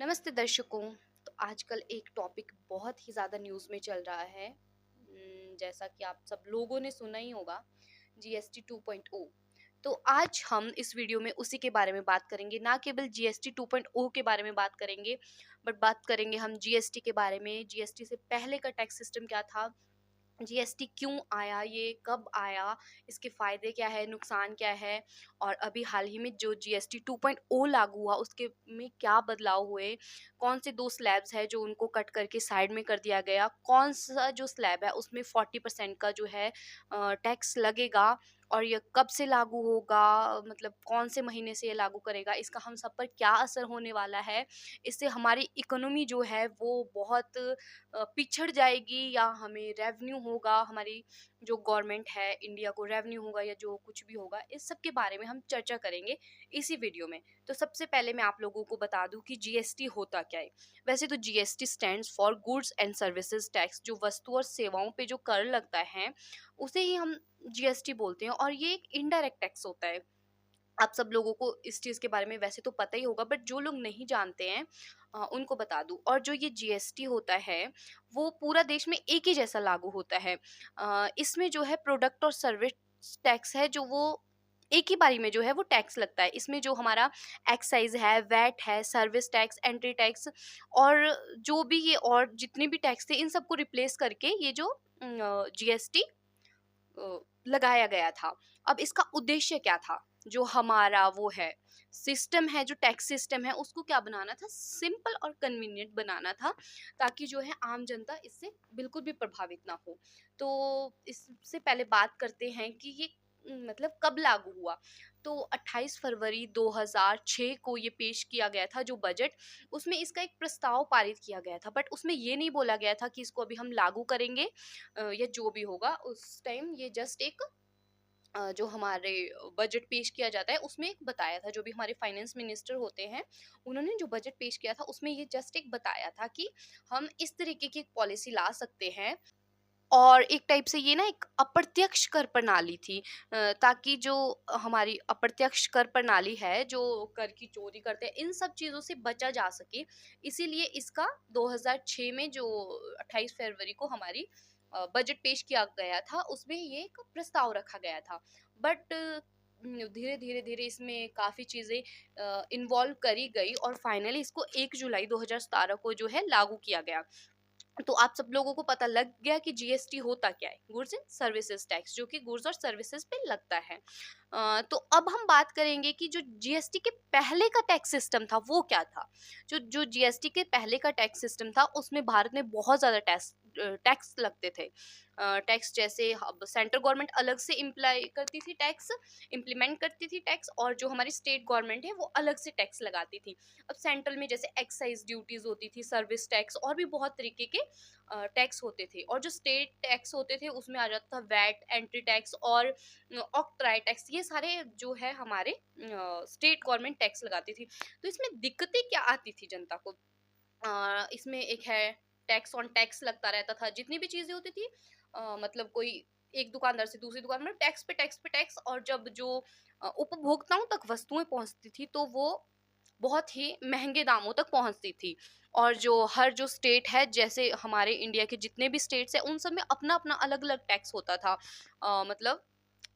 नमस्ते दर्शकों। तो आजकल एक टॉपिक बहुत ही ज़्यादा न्यूज़ में चल रहा है। जैसा कि आप सब लोगों ने सुना ही होगा, जीएसटी 2.0। तो आज हम इस वीडियो में उसी के बारे में बात करेंगे, ना केवल जीएसटी 2.0 के बारे में बात करेंगे, बट बात करेंगे हम जीएसटी के बारे में। जीएसटी से पहले का टैक्स सिस्टम क्या था, जीएसटी क्यों आया, ये कब आया, इसके फ़ायदे क्या है, नुकसान क्या है, और अभी हाल ही में जो जीएसटी 2.0 लागू हुआ उसके में क्या बदलाव हुए, कौन से 2 स्लैब्स हैं जो उनको कट करके साइड में कर दिया गया, कौन-सा जो स्लैब है उसमें 40% का जो है टैक्स लगेगा, और ये कब से लागू होगा, मतलब कौन से महीने से ये लागू करेगा, इसका हम सब पर क्या असर होने वाला है, इससे हमारी इकोनॉमी जो है वो बहुत पिछड़ जाएगी या हमें रेवेन्यू होगा, हमारी जो गवर्नमेंट है इंडिया को रेवेन्यू होगा या जो कुछ भी होगा, इस सब के बारे में हम चर्चा करेंगे इसी वीडियो में। तो सबसे पहले मैं आप लोगों को बता दूं कि जीएसटी होता क्या है। वैसे तो GST stands for goods and services tax, जो वस्तु और सेवाओं पे जो कर लगता है उसे ही हम जीएसटी बोलते हैं, और ये एक इनडायरेक्ट टैक्स होता है। आप सब लोगों को इस चीज़ के बारे में वैसे तो पता ही होगा, बट जो लोग नहीं जानते हैं उनको बता दूं। और जो ये जीएसटी होता है वो पूरा देश में एक ही जैसा लागू होता है। इसमें जो है प्रोडक्ट और सर्विस टैक्स है, जो वो एक ही बारी में जो है वो टैक्स लगता है। इसमें जो हमारा एक्साइज है, वैट है, सर्विस टैक्स, एंट्री टैक्स, और जो भी ये और जितने भी टैक्स थे इन सबको रिप्लेस करके ये जो जीएसटी लगाया गया था। अब इसका उद्देश्य क्या था? जो हमारा वो है सिस्टम है, जो टैक्स सिस्टम है, उसको क्या बनाना था, सिंपल और कन्वीनियंट बनाना था, ताकि जो है आम जनता इससे बिल्कुल भी प्रभावित ना हो। तो इससे पहले बात करते हैं कि ये मतलब कब लागू हुआ। तो 28 फरवरी 2006 को ये पेश किया गया था जो बजट, उसमें इसका एक प्रस्ताव पारित किया गया था, बट उसमें ये नहीं बोला गया था कि इसको अभी हम लागू करेंगे या जो भी होगा उस टाइम। ये जस्ट एक जो हमारे बजट पेश किया जाता है उसमें एक बताया था, जो भी हमारे फाइनेंस मिनिस्टर होते हैं उन्होंने जो बजट पेश किया था उसमें ये जस्ट एक बताया था कि हम इस तरीके की एक पॉलिसी ला सकते हैं। और एक टाइप से ये ना एक अप्रत्यक्ष कर प्रणाली थी, ताकि जो हमारी अप्रत्यक्ष कर प्रणाली है, जो कर की चोरी करते हैं, इन सब चीज़ों से बचा जा सके। इसीलिए इसका 2006 में जो 28 फरवरी को हमारी बजट पेश किया गया था उसमें ये एक प्रस्ताव रखा गया था। बट धीरे धीरे धीरे इसमें काफ़ी चीज़ें इन्वॉल्व करी गई, और फाइनली इसको 1 जुलाई 2017 को जो है लागू किया गया। तो आप सब लोगों को पता लग गया कि जीएसटी होता क्या है, गुड्स एंड सर्विसेज टैक्स, जो कि गुड्स और सर्विसेज पे लगता है। तो अब हम बात करेंगे कि जो जीएसटी के पहले का टैक्स सिस्टम था वो क्या था। जो जो जीएसटी के पहले का टैक्स सिस्टम था उसमें भारत में बहुत ज़्यादा टैक्स टैक्स लगते थे। टैक्स जैसे अब सेंट्रल गवर्नमेंट अलग से इम्प्लाई करती थी टैक्स, इम्प्लीमेंट करती थी टैक्स, और जो हमारी स्टेट गवर्नमेंट है वो अलग से टैक्स लगाती थी। अब सेंट्रल में जैसे एक्साइज ड्यूटीज होती थी, सर्विस टैक्स, और भी बहुत तरीके के टैक्स होते थे, और जो स्टेट टैक्स होते थे उसमें आ जाता था वैट, एंट्री टैक्स और ऑक्ट्राई टैक्स। ये सारे जो है हमारे स्टेट गवर्नमेंट टैक्स लगाती थी। तो इसमें दिक्कतें क्या आती थी जनता को, इसमें एक है टैक्स ऑन टैक्स लगता रहता था। जितनी भी चीजें होती थी मतलब कोई एक दुकानदार से दूसरी दुकान में टैक्स पे टैक्स पे टैक्स, और जब जो उपभोक्ताओं तक वस्तुएं पहुंचती थी तो वो बहुत ही महंगे दामों तक पहुंचती थी। और जो हर जो स्टेट है, जैसे हमारे इंडिया के जितने भी स्टेट्स हैं उन सब में अपना अपना अलग अलग टैक्स होता था। मतलब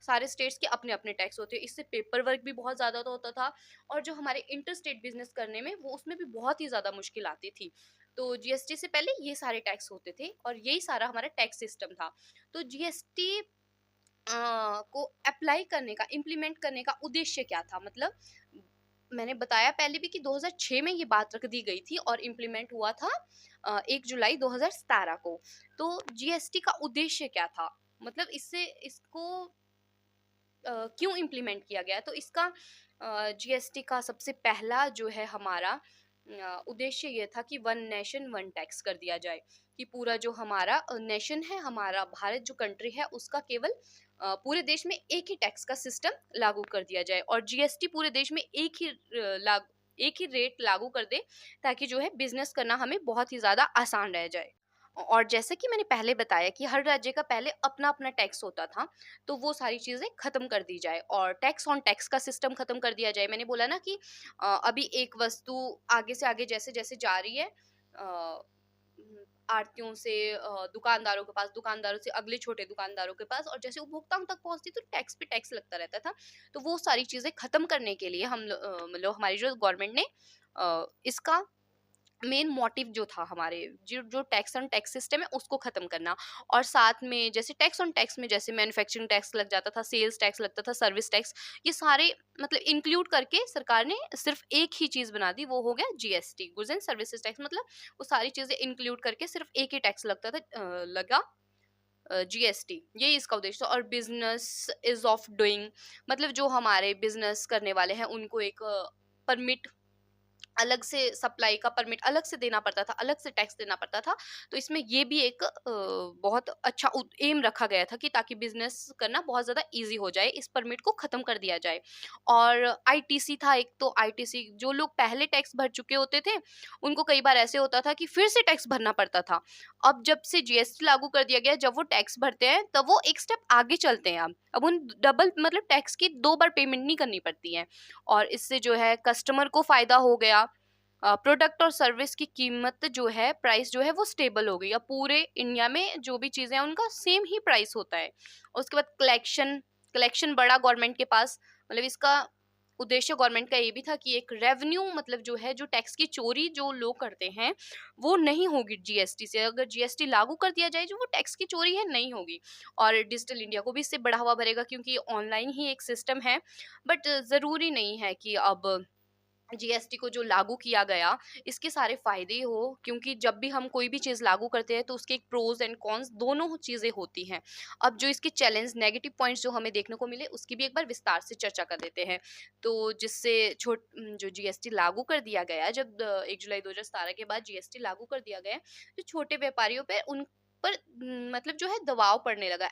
सारे स्टेट्स के अपने अपने टैक्स होते हैं, इससे पेपर वर्क भी बहुत ज़्यादा तो होता था, और जो हमारे इंटर स्टेट बिजनेस करने में वो उसमें भी बहुत ही ज़्यादा मुश्किल आती थी। तो जीएसटी से पहले ये सारे टैक्स होते थे और यही सारा हमारा टैक्स सिस्टम था। तो जीएसटी को अप्लाई करने का, इम्प्लीमेंट करने का उद्देश्य क्या था, मतलब मैंने बताया पहले भी कि 2006 में ये बात रख दी गई थी और इम्प्लीमेंट हुआ था 1 जुलाई 2017 को। तो जीएसटी का उद्देश्य क्या था, मतलब इससे इसको क्यों इम्प्लीमेंट किया गया। तो इसका जीएसटी का सबसे पहला जो है हमारा उद्देश्य ये था कि वन नेशन वन टैक्स कर दिया जाए, कि पूरा जो हमारा नेशन है, हमारा भारत जो कंट्री है, उसका केवल पूरे देश में एक ही टैक्स का सिस्टम लागू कर दिया जाए, और जीएसटी पूरे देश में एक ही रेट लागू कर दे, ताकि जो है बिजनेस करना हमें बहुत ही ज़्यादा आसान रह जाए। और जैसे कि मैंने पहले बताया कि हर राज्य का पहले अपना-अपना टैक्स होता था, तो वो सारी चीज़ें खत्म कर दी जाए और टैक्स ऑन टैक्स का सिस्टम खत्म कर दिया जाए। मैंने बोला ना कि अभी एक वस्तु आगे से आगे जैसे-जैसे जा रही है, आढ़तियों से दुकानदारों के पास, दुकानदारों से अगले छोटे दुकानदारों के पास, और जैसे उपभोक्ताओं तक पहुँचती तो टैक्स पे टैक्स लगता रहता था। तो वो सारी चीज़ें खत्म करने के लिए मतलब हमारी जो गवर्नमेंट ने इसका मेन मोटिव जो था, हमारे जो जो टैक्स ऑन टैक्स सिस्टम है उसको खत्म करना। और साथ में जैसे टैक्स ऑन टैक्स में जैसे मैन्युफैक्चरिंग टैक्स लग जाता था, सेल्स टैक्स लगता था, सर्विस टैक्स, ये सारे मतलब इंक्लूड करके सरकार ने सिर्फ एक ही चीज बना दी, वो हो गया GST, goods and services tax. मतलब वो सारी चीजें इंक्लूड करके सिर्फ एक ही टैक्स लगता था, लगा जीएसटी। यही इसका उद्देश्य था। और बिजनेस इज ऑफ डूइंग, मतलब जो हमारे बिजनेस करने वाले हैं उनको एक परमिट अलग से, सप्लाई का परमिट अलग से देना पड़ता था, अलग से टैक्स देना पड़ता था। तो इसमें ये भी एक बहुत अच्छा एम रखा गया था कि ताकि बिजनेस करना बहुत ज़्यादा ईज़ी हो जाए, इस परमिट को ख़त्म कर दिया जाए। और आईटीसी था एक, तो आईटीसी जो लोग पहले टैक्स भर चुके होते थे, उनको कई बार ऐसे होता था कि फिर से टैक्स भरना पड़ता था। अब जब से जीएसटी लागू कर दिया गया, जब वो टैक्स भरते हैं तब वो एक स्टेप आगे चलते हैं। अब उन डबल मतलब टैक्स की 2 बार पेमेंट नहीं करनी पड़ती है। और इससे जो है कस्टमर को फ़ायदा हो गया, प्रोडक्ट और सर्विस की कीमत जो है, प्राइस जो है वो स्टेबल हो गई। अब पूरे इंडिया में जो भी चीज़ें हैं उनका सेम ही प्राइस होता है। और उसके बाद कलेक्शन कलेक्शन बढ़ा गवर्नमेंट के पास। मतलब इसका उद्देश्य गवर्नमेंट का ये भी था कि एक रेवेन्यू, मतलब जो है जो टैक्स की चोरी जो लोग करते हैं वो नहीं होगी जीएसटी से। अगर जीएसटी लागू कर दिया जाए, जो वो टैक्स की चोरी है नहीं होगी। और डिजिटल इंडिया को भी इससे बढ़ावा बढ़ेगा, क्योंकि ऑनलाइन ही एक सिस्टम है। बट ज़रूरी नहीं है कि अब जीएसटी को जो लागू किया गया, इसके सारे फायदे हो, क्योंकि जब भी हम कोई भी चीज़ लागू करते हैं तो उसके एक प्रोज एंड कॉन्स दोनों चीज़ें होती हैं। अब जो इसके चैलेंज, नेगेटिव पॉइंट्स जो हमें देखने को मिले, उसकी भी एक बार विस्तार से चर्चा कर देते हैं। तो जिससे जो जीएसटी लागू कर दिया गया, जब 1 जुलाई 2017 के बाद जीएसटी लागू कर दिया गया, जो छोटे व्यापारियों पे उन पर मतलब जो है दबाव पड़ने लगा।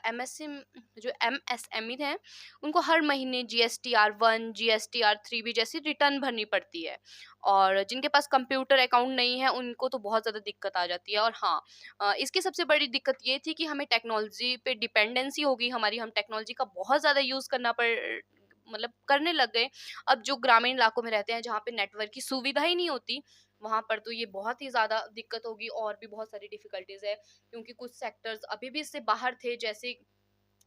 जो एमएसएमई हैं, उनको हर महीने जीएसटीआर 1, जीएसटीआर 3 भी जैसी रिटर्न भरनी पड़ती है। और जिनके पास कंप्यूटर अकाउंट नहीं है उनको तो बहुत ज़्यादा दिक्कत आ जाती है। और हाँ, इसकी सबसे बड़ी दिक्कत ये थी कि हमें टेक्नोलॉजी पे डिपेंडेंसी हो गई हमारी, हम टेक्नोलॉजी का बहुत ज़्यादा यूज़ करना पड़ मतलब करने लग गए। अब जो ग्रामीण इलाकों में रहते हैं, जहाँ पे नेटवर्क की सुविधा ही नहीं होती, वहाँ पर तो ये बहुत ही ज़्यादा दिक्कत होगी। और भी बहुत सारी डिफिकल्टीज है, क्योंकि कुछ सेक्टर्स अभी भी इससे बाहर थे, जैसे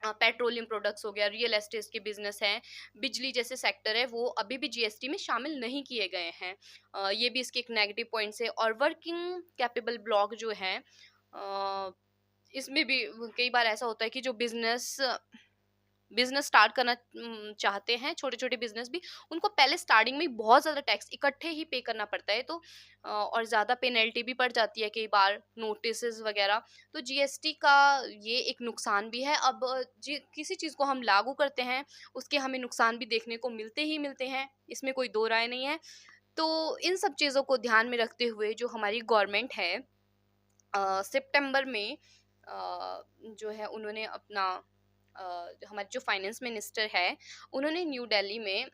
पेट्रोलियम प्रोडक्ट्स हो गया, रियल एस्टेट के बिजनेस हैं, बिजली जैसे सेक्टर है, वो अभी भी जीएसटी में शामिल नहीं किए गए हैं। ये भी इसके एक नेगेटिव पॉइंट्स है। और वर्किंग कैपेबल ब्लॉक जो है, इसमें भी कई बार ऐसा होता है कि जो बिजनेस बिजनेस स्टार्ट करना चाहते हैं, छोटे छोटे बिजनेस भी, उनको पहले स्टार्टिंग में बहुत ज़्यादा टैक्स इकट्ठे ही पे करना पड़ता है। तो और ज़्यादा पेनल्टी भी पड़ जाती है कई बार, नोटिस वगैरह। तो जीएसटी का ये एक नुकसान भी है। अब किसी चीज़ को हम लागू करते हैं, उसके हमें नुकसान भी देखने को मिलते ही मिलते हैं, इसमें कोई दो राय नहीं है। तो इन सब चीज़ों को ध्यान में रखते हुए जो हमारी गवर्नमेंट है, सितंबर में जो है उन्होंने अपना हमारे जो फाइनेंस मिनिस्टर है, उन्होंने न्यू दिल्ली में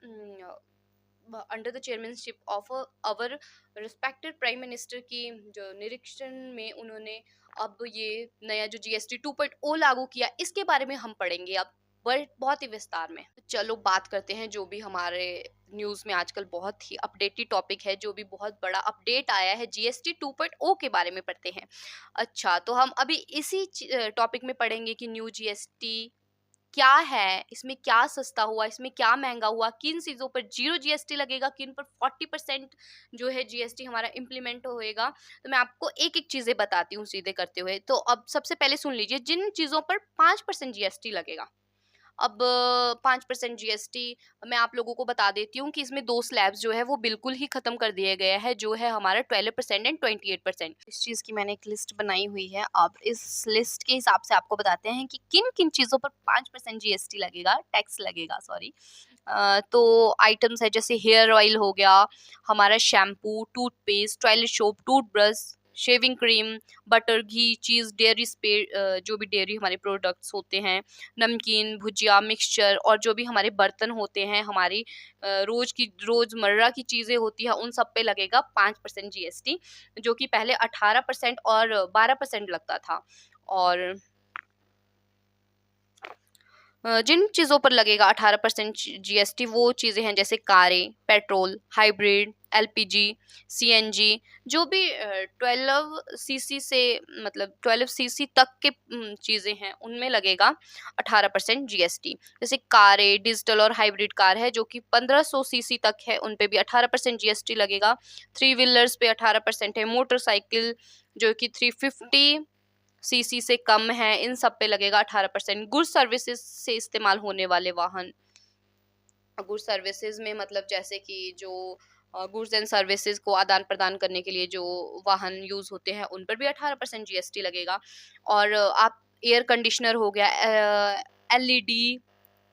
under the chairmanship of our respected prime minister की जो निरीक्षण में, उन्होंने अब ये नया जो जीएसटी 2.0 लागू किया, इसके बारे में हम पढ़ेंगे अब बहुत ही विस्तार में। तो चलो बात करते हैं जो भी हमारे न्यूज़ में आजकल बहुत ही अपडेटेड टॉपिक है, जो भी बहुत बड़ा अपडेट आया है, जीएसटी 2.0 के बारे में पढ़ते हैं। अच्छा, तो हम अभी इसी टॉपिक में पढ़ेंगे कि न्यू जीएसटी क्या है, इसमें क्या सस्ता हुआ, इसमें क्या महँगा हुआ, किन चीज़ों पर 0 जीएसटी लगेगा, किन पर 40% जो है जीएसटी हमारा इम्प्लीमेंट होएगा। तो मैं आपको एक-एक चीज़ें बताती हूँ सीधे करते हुए। तो अब सबसे पहले सुन लीजिए, जिन चीज़ों पर 5% जीएसटी लगेगा। अब 5% जीएसटी मैं आप लोगों को बता देती हूँ कि इसमें 2 स्लैब्स जो है वो बिल्कुल ही खत्म कर दिया गया है, जो है हमारा 12% एंड 28%। इस चीज़ की मैंने एक लिस्ट बनाई हुई है। अब इस लिस्ट के हिसाब से आपको बताते हैं कि किन-किन चीज़ों पर 5% जीएसटी लगेगा, टैक्स लगेगा सॉरी। तो आइटम्स है जैसे हेयर ऑयल हो गया, हमारा shampoo, toothpaste, toilet soap, toothbrush, shaving cream, butter, घी, चीज़, डेयरी जो भी डेयरी हमारे प्रोडक्ट्स होते हैं, नमकीन, भुजिया, मिक्सचर और जो भी हमारे बर्तन होते हैं, हमारी रोज़मर्रा की चीज़ें होती हैं, उन सब पे लगेगा 5% जीएसटी, जो कि पहले 18% और 12% लगता था। और जिन चीज़ों पर लगेगा 18% जीएसटी वो चीज़ें हैं जैसे कारें, पेट्रोल, हाइब्रिड, एलपीजी, सीएनजी, जो भी 12 सीसी से मतलब 12 सीसी तक के चीज़ें हैं उनमें लगेगा 18% जीएसटी। जैसे कारें, डिजिटल और हाइब्रिड कार है जो कि 1500 सीसी तक है, उन पे भी 18% जीएसटी लगेगा। थ्री व्हीलर्स पे 18% है, मोटरसाइकिल जो कि 350 सीसी से कम है, इन सब पे लगेगा 18%। गुड्स सर्विसेज से इस्तेमाल होने वाले वाहन, गुड्स सर्विसेज में मतलब जैसे कि जो गुड्स एंड सर्विसेज को आदान प्रदान करने के लिए जो वाहन यूज होते हैं उन पर भी 18% जीएसटी लगेगा। और आप एयर कंडीशनर हो गया, एलईडी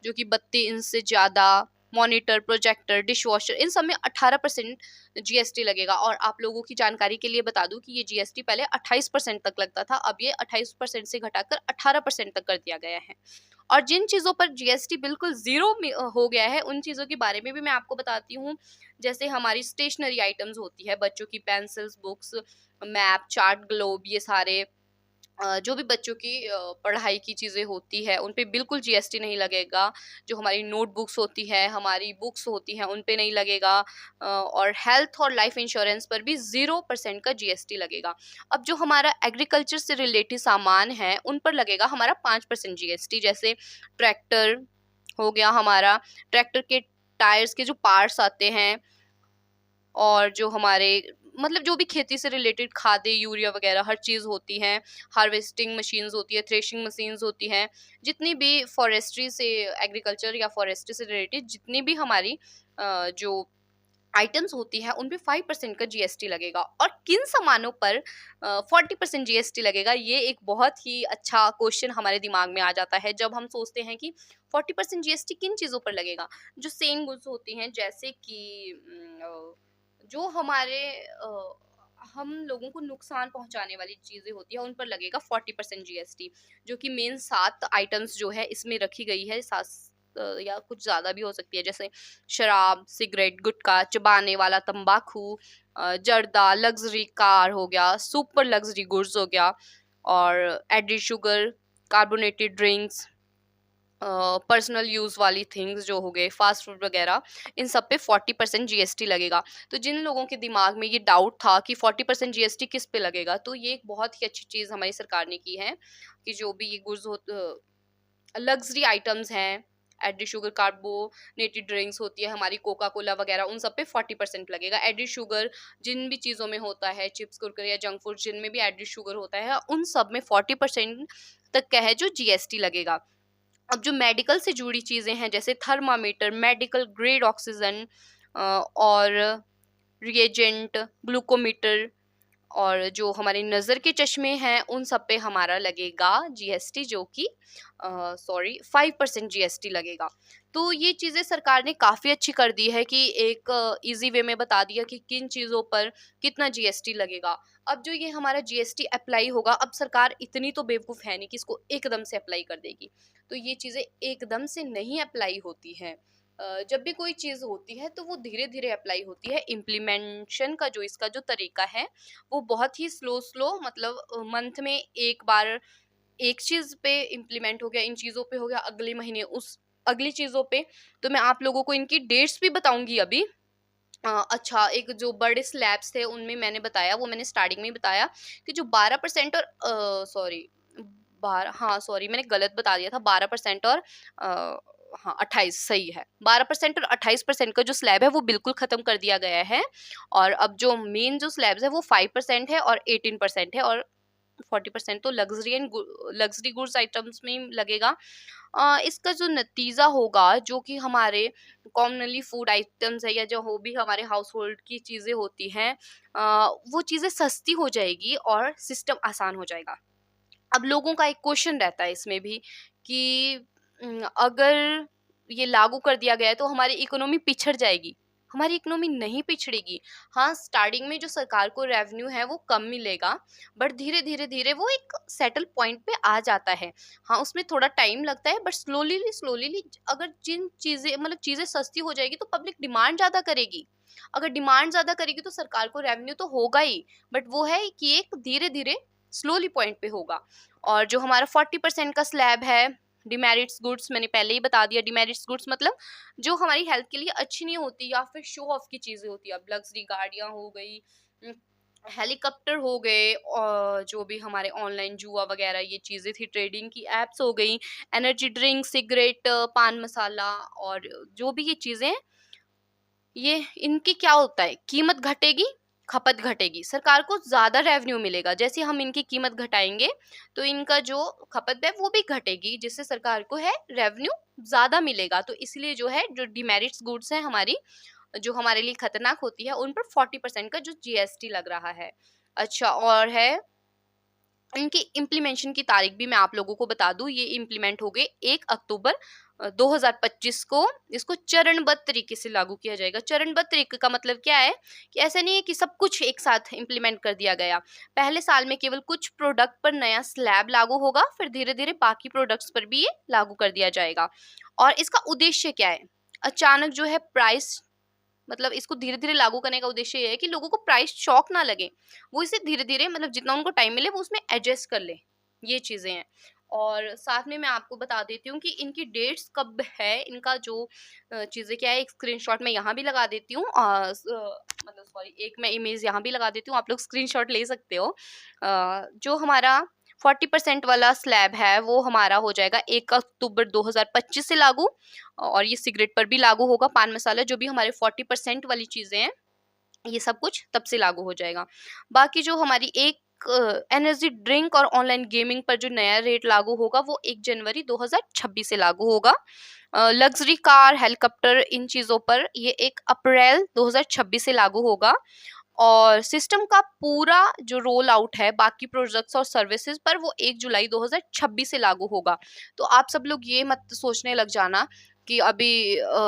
जो कि 32 इंच से ज़्यादा, मॉनिटर, प्रोजेक्टर, डिशवॉशर, इन सब में 18% जीएसटी लगेगा। और आप लोगों की जानकारी के लिए बता दूं कि ये जीएसटी पहले 28% तक लगता था, अब ये 28% से घटाकर 18% तक कर दिया गया है। और जिन चीज़ों पर जीएसटी बिल्कुल ज़ीरो हो गया है, उन चीज़ों के बारे में भी मैं आपको बताती हूँ। जैसे हमारी स्टेशनरी आइटम्स होती है, बच्चों की pencils, books, map, chart, globe, ये सारे जो भी बच्चों की पढ़ाई की चीज़ें होती है उन पे बिल्कुल जीएसटी नहीं लगेगा। जो हमारी नोटबुक्स होती है, हमारी बुक्स होती हैं, उन पे नहीं लगेगा। और हेल्थ और लाइफ इंश्योरेंस पर भी 0% का जीएसटी लगेगा। अब जो हमारा एग्रीकल्चर से रिलेटेड सामान है उन पर लगेगा हमारा 5% जीएसटी। जैसे ट्रैक्टर हो गया हमारा, ट्रैक्टर के टायर्स के जो पार्ट्स आते हैं, और जो हमारे मतलब जो भी खेती से रिलेटेड खादें, यूरिया वगैरह हर चीज़ होती हैं, हार्वेस्टिंग मशीन्स होती है, थ्रेशिंग मशीन्स होती हैं, जितनी भी फॉरेस्ट्री से, एग्रीकल्चर या फॉरेस्ट्री से रिलेटेड जितनी भी हमारी जो आइटम्स होती हैं उन पे 5% का जीएसटी लगेगा। और किन सामानों पर 40% जीएसटी लगेगा, ये एक बहुत ही अच्छा क्वेश्चन हमारे दिमाग में आ जाता है जब हम सोचते हैं कि 40% जीएसटी किन चीज़ों पर लगेगा। जो सेम गुड्स होती हैं, जैसे कि जो हमारे हम लोगों को नुकसान पहुंचाने वाली चीज़ें होती है उन पर लगेगा 40% जीएसटी, जो कि मेन 7 आइटम्स जो है इसमें रखी गई है, 7 या कुछ ज़्यादा भी हो सकती है, जैसे शराब, सिगरेट, गुटखा, चबाने वाला तंबाकू, जर्दा, लग्जरी कार हो गया, सुपर लग्जरी गुड्स हो गया, और added sugar, carbonated drinks, personal use वाली थिंग्स जो हो गए, फास्ट फूड वगैरह, इन सब पे 40% जीएसटी लगेगा। तो जिन लोगों के दिमाग में ये डाउट था कि 40% जीएसटी किस पे लगेगा, तो ये एक बहुत ही अच्छी चीज़ हमारी सरकार ने की है कि जो भी ये गुड्स लग्जरी आइटम्स हैं, एडिड शुगर, कार्बोनेटेड ड्रिंक्स होती है हमारी, कोका कोला वगैरह, उन सब पे 40% लगेगा। एडिड शुगर जिन भी चीज़ों में होता है, चिप्स, कुरकुरे या जंक फूड जिनमें भी एडिड शुगर होता है, उन सब में 40% तक का है जो जीएसटी लगेगा। अब जो मेडिकल से जुड़ी चीज़ें हैं जैसे थर्मामीटर, मेडिकल ग्रेड ऑक्सीजन, और रिएजेंट, ग्लूकोमीटर, और जो हमारी नज़र के चश्मे हैं उन सब पे हमारा लगेगा जीएसटी, जो कि 5% जीएसटी लगेगा। तो ये चीज़ें सरकार ने काफ़ी अच्छी कर दी है कि एक इजी वे में बता दिया कि किन चीज़ों पर कितना जीएसटी लगेगा। अब जो ये हमारा जीएसटी अप्लाई होगा, अब सरकार इतनी तो बेवकूफ़ है नहीं कि इसको एकदम से अप्लाई कर देगी। तो ये चीज़ें एकदम से नहीं अप्लाई होती हैं। जब भी कोई चीज़ होती है तो वो धीरे धीरे अप्लाई होती है। इम्प्लीमेंशन का जो इसका जो तरीका है वो बहुत ही स्लो मतलब मंथ में एक बार एक चीज़ पे इम्प्लीमेंट हो गया, इन चीज़ों पे हो गया, अगले महीने उस अगली चीज़ों पे। तो मैं आप लोगों को इनकी डेट्स भी बताऊंगी अभी। अच्छा, एक जो बड़े स्लैब्स थे उनमें मैंने बताया, वो मैंने स्टार्टिंग में ही बताया कि जो 12% और सॉरी 12, हाँ सॉरी मैंने गलत बता दिया था, 12% और हाँ 28 सही है, 12% और 28% का जो स्लैब है वो बिल्कुल खत्म कर दिया गया है। और अब जो मेन जो स्लैब्स है वो 5% है और 18% है, और 40% तो लग्जरी गुड्स आइटम्स में ही लगेगा। इसका जो नतीजा होगा, जो कि हमारे कॉमनली फूड आइटम्स है या जो हो भी हमारे हाउस होल्ड की चीज़ें होती हैं, वो चीज़ें सस्ती हो जाएगी और सिस्टम आसान हो जाएगा। अब लोगों का एक क्वेश्चन रहता है इसमें भी कि अगर ये लागू कर दिया गया है तो हमारी इकोनॉमी पिछड़ जाएगी। हमारी इकोनॉमी नहीं पिछड़ेगी। हाँ, स्टार्टिंग में जो सरकार को रेवेन्यू है वो कम मिलेगा, बट धीरे धीरे धीरे वो एक सेटल पॉइंट पे आ जाता है। हाँ, उसमें थोड़ा टाइम लगता है, बट स्लोली स्लोली अगर जिन चीजें मतलब चीजें सस्ती हो जाएगी तो पब्लिक डिमांड ज्यादा करेगी। अगर डिमांड ज्यादा करेगी तो सरकार को रेवेन्यू तो होगा ही, बट वो है कि एक धीरे धीरे स्लोली पॉइंट पे होगा। और जो हमारा 40% का स्लैब है डिमेरिट्स गुड्स, मैंने पहले ही बता दिया। डिमेरिट्स गुड्स मतलब जो हमारी हेल्थ के लिए अच्छी नहीं होती या फिर शो ऑफ की चीजें होती है। अब लग्जरी गाड़ियां हो गई, हेलीकॉप्टर हो गए, और जो भी हमारे ऑनलाइन जुआ वगैरह ये चीजें थी, ट्रेडिंग की एप्स हो गई, एनर्जी ड्रिंक, सिगरेट, पान मसाला, और जो भी ये चीजें हैं, ये इनकी क्या होता है, कीमत घटेगी, खपत घटेगी, सरकार को ज्यादा रेवेन्यू मिलेगा। जैसे हम इनकी कीमत घटाएंगे तो इनका जो खपत है वो भी घटेगी, जिससे सरकार को है रेवेन्यू ज्यादा मिलेगा। तो इसलिए जो है जो डिमेरिट्स गुड्स है हमारी, जो हमारे लिए खतरनाक होती है, उन पर 40% का जो जीएसटी लग रहा है। अच्छा, और है इनकी इम्प्लीमेंटेशन की तारीख भी मैं आप लोगों को बता दूं। ये इम्प्लीमेंट हो गए 1 अक्टूबर 2025 को। इसको चरणबद्ध तरीके से लागू किया जाएगा। चरणबद्ध तरीके का मतलब क्या है कि ऐसा नहीं है कि सब कुछ एक साथ इम्प्लीमेंट कर दिया गया। पहले साल में केवल कुछ प्रोडक्ट पर नया स्लैब लागू होगा, फिर धीरे धीरे बाकी प्रोडक्ट्स पर भी ये लागू कर दिया जाएगा। और इसका उद्देश्य क्या है, अचानक जो है प्राइस, मतलब इसको धीरे धीरे लागू करने का उद्देश्य ये है कि लोगों को प्राइस शॉक ना लगे, वो इसे धीरे धीरे मतलब जितना उनको टाइम मिले वो उसमें एडजस्ट कर ले, ये चीजें हैं। और साथ में मैं आपको बता देती हूँ कि इनकी डेट्स कब है, इनका जो चीजें क्या है, एक स्क्रीनशॉट मैं यहाँ भी लगा देती हूँ, मतलब सॉरी, एक मैं इमेज यहाँ भी लगा देती हूँ, आप लोग स्क्रीनशॉट ले सकते हो। जो हमारा 40% वाला स्लैब है वो हमारा हो जाएगा 1 अक्टूबर 2025 से लागू। और ये सिगरेट पर भी लागू होगा, पान मसाला, जो भी हमारे 40% वाली चीजें हैं, ये सब कुछ तब से लागू हो जाएगा। बाकी जो हमारी एक एनर्जी ड्रिंक और ऑनलाइन गेमिंग पर जो नया रेट लागू होगा वो 1 जनवरी 2026 से लागू होगा। लग्जरी कार, हेलीकॉप्टर, इन चीजों पर ये 1 अप्रैल 2026 से लागू होगा। और सिस्टम का पूरा जो रोल आउट है बाकी प्रोडक्ट्स और सर्विसेज पर वो 1 जुलाई 2026 से लागू होगा। तो आप सब लोग ये मत सोचने लग जाना कि अभी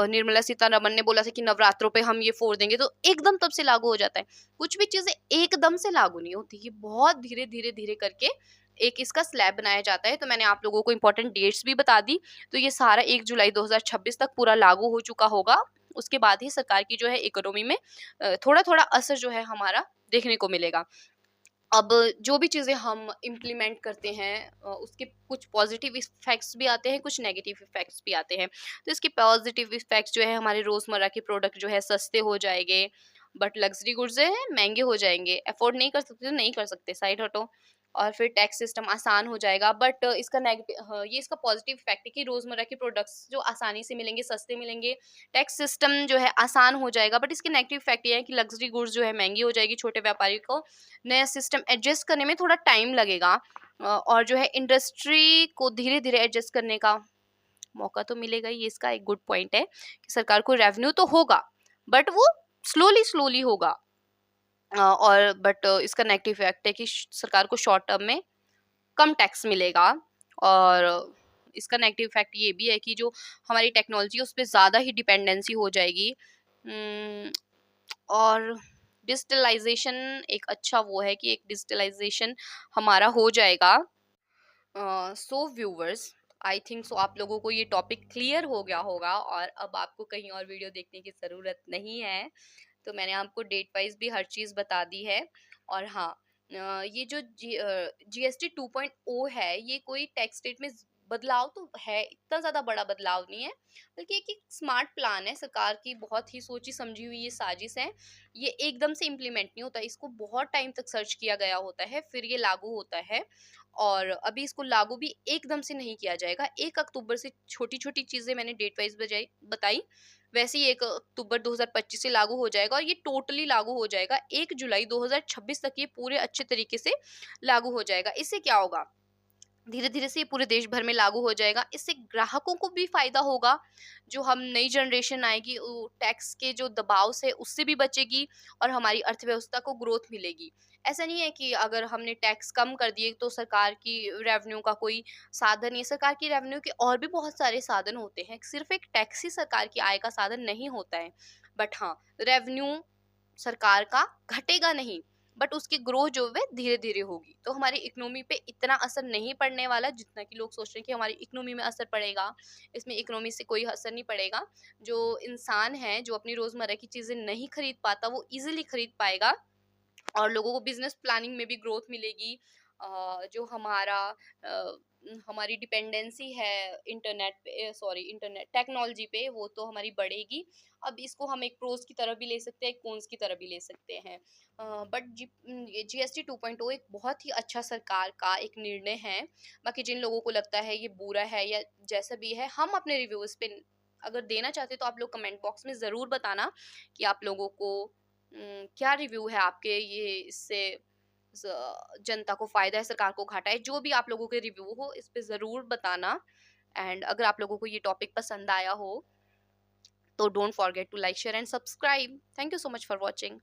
निर्मला सीतारमन ने बोला था कि नवरात्रों पे हम ये फोड़ देंगे तो एकदम तब से लागू हो जाता है। कुछ भी चीजें एकदम से लागू नहीं होती, ये बहुत धीरे धीरे धीरे करके एक इसका स्लैब बनाया जाता है। तो मैंने आप लोगों को इंपॉर्टेंट डेट्स भी बता दी। तो ये सारा 1 जुलाई 2026 तक पूरा लागू हो चुका होगा। उसके बाद ही सरकार की जो है इकोनॉमी में थोड़ा थोड़ा असर जो है हमारा देखने को मिलेगा। अब जो भी चीज़ें हम इम्प्लीमेंट करते हैं उसके कुछ पॉजिटिव इफेक्ट्स भी आते हैं, कुछ नेगेटिव इफेक्ट्स भी आते हैं। तो इसके पॉजिटिव इफेक्ट्स जो है, हमारे रोज़मर्रा के प्रोडक्ट जो है सस्ते हो जाएंगे, बट लग्जरी गुड्स जो है महंगे हो जाएंगे। अफोर्ड नहीं कर सकते तो नहीं कर सकते, साइड हटो। और फिर टैक्स सिस्टम आसान हो जाएगा, बट इसका नेगेटिव, ये इसका पॉजिटिव इफेक्ट है कि रोज़मर्रा के प्रोडक्ट्स जो आसानी से मिलेंगे, सस्ते मिलेंगे, टैक्स सिस्टम जो है आसान हो जाएगा। बट इसके नेगेटिव इफेक्ट ये है कि लग्जरी गुड्स जो है महंगी हो जाएगी, छोटे व्यापारी को नया सिस्टम एडजस्ट करने में थोड़ा टाइम लगेगा। और जो है इंडस्ट्री को धीरे धीरे एडजस्ट करने का मौका तो मिलेगा ही। ये इसका एक गुड पॉइंट है कि सरकार को रेवेन्यू तो होगा, बट वो स्लोली स्लोली होगा। और बट इसका नेगेटिव इफेक्ट है कि सरकार को शॉर्ट टर्म में कम टैक्स मिलेगा। और इसका नेगेटिव इफेक्ट ये भी है कि जो हमारी टेक्नोलॉजी उस पर ज़्यादा ही डिपेंडेंसी हो जाएगी। और डिजिटलाइजेशन एक अच्छा वो है कि एक डिजिटलाइजेशन हमारा हो जाएगा। सो व्यूवर्स, आई थिंक सो आप लोगों को ये टॉपिक क्लियर हो गया होगा और अब आपको कहीं और वीडियो देखने की ज़रूरत नहीं है। तो मैंने आपको डेट वाइज भी हर चीज़ बता दी है। और हाँ, ये जो जीएसटी 2.0 है, ये कोई टैक्स रेट में बदलाव तो है, इतना ज़्यादा बड़ा बदलाव नहीं है, बल्कि एक स्मार्ट प्लान है सरकार की, बहुत ही सोची समझी हुई ये साजिश है। ये एकदम से इम्प्लीमेंट नहीं होता, इसको बहुत टाइम तक सर्च किया गया होता है, फिर ये लागू होता है। और अभी इसको लागू भी एकदम से नहीं किया जाएगा। 1 अक्टूबर से छोटी छोटी चीज़ें मैंने डेट वाइज बताई, वैसे ही 1 अक्टूबर 2025 से लागू हो जाएगा। और ये टोटली लागू हो जाएगा 1 जुलाई 2026 तक, ये पूरे अच्छे तरीके से लागू हो जाएगा। इससे क्या होगा, धीरे धीरे से ये पूरे देश भर में लागू हो जाएगा। इससे ग्राहकों को भी फायदा होगा, जो हम नई जनरेशन आएगी वो टैक्स के जो दबाव से उससे भी बचेगी और हमारी अर्थव्यवस्था को ग्रोथ मिलेगी। ऐसा नहीं है कि अगर हमने टैक्स कम कर दिए तो सरकार की रेवेन्यू का कोई साधन नहीं। सरकार की रेवेन्यू के और भी बहुत सारे साधन होते हैं, सिर्फ एक टैक्स ही सरकार की आय का साधन नहीं होता है। बट हाँ, रेवेन्यू सरकार का घटेगा नहीं, बट उसकी ग्रोथ जो है धीरे धीरे होगी। तो हमारी इकोनॉमी पे इतना असर नहीं पड़ने वाला जितना कि लोग सोच रहे हैं कि हमारी इकोनॉमी में असर पड़ेगा। इसमें इकोनॉमी से कोई असर नहीं पड़ेगा। जो इंसान है जो अपनी रोजमर्रा की चीजें नहीं खरीद पाता वो इजीली खरीद पाएगा, और लोगों को बिजनेस प्लानिंग में भी ग्रोथ मिलेगी। जो हमारी डिपेंडेंसी है इंटरनेट पे, सॉरी इंटरनेट टेक्नोलॉजी पे, वो तो हमारी बढ़ेगी। अब इसको हम एक प्रोज की तरह भी ले सकते हैं, एक कॉन्स की तरह भी ले सकते हैं। बट जीएसटी 2.0 एक बहुत ही अच्छा सरकार का एक निर्णय है। बाकी जिन लोगों को लगता है ये बुरा है या जैसा भी है, हम अपने रिव्यूज पे अगर देना चाहते तो आप लोग कमेंट बॉक्स में ज़रूर बताना कि आप लोगों को क्या रिव्यू है आपके, ये इससे जनता को फायदा है सरकार को घाटा है, जो भी आप लोगों के रिव्यू हो इस पे जरूर बताना। एंड अगर आप लोगों को ये टॉपिक पसंद आया हो तो don't forget to like share and subscribe. Thank you so much for watching.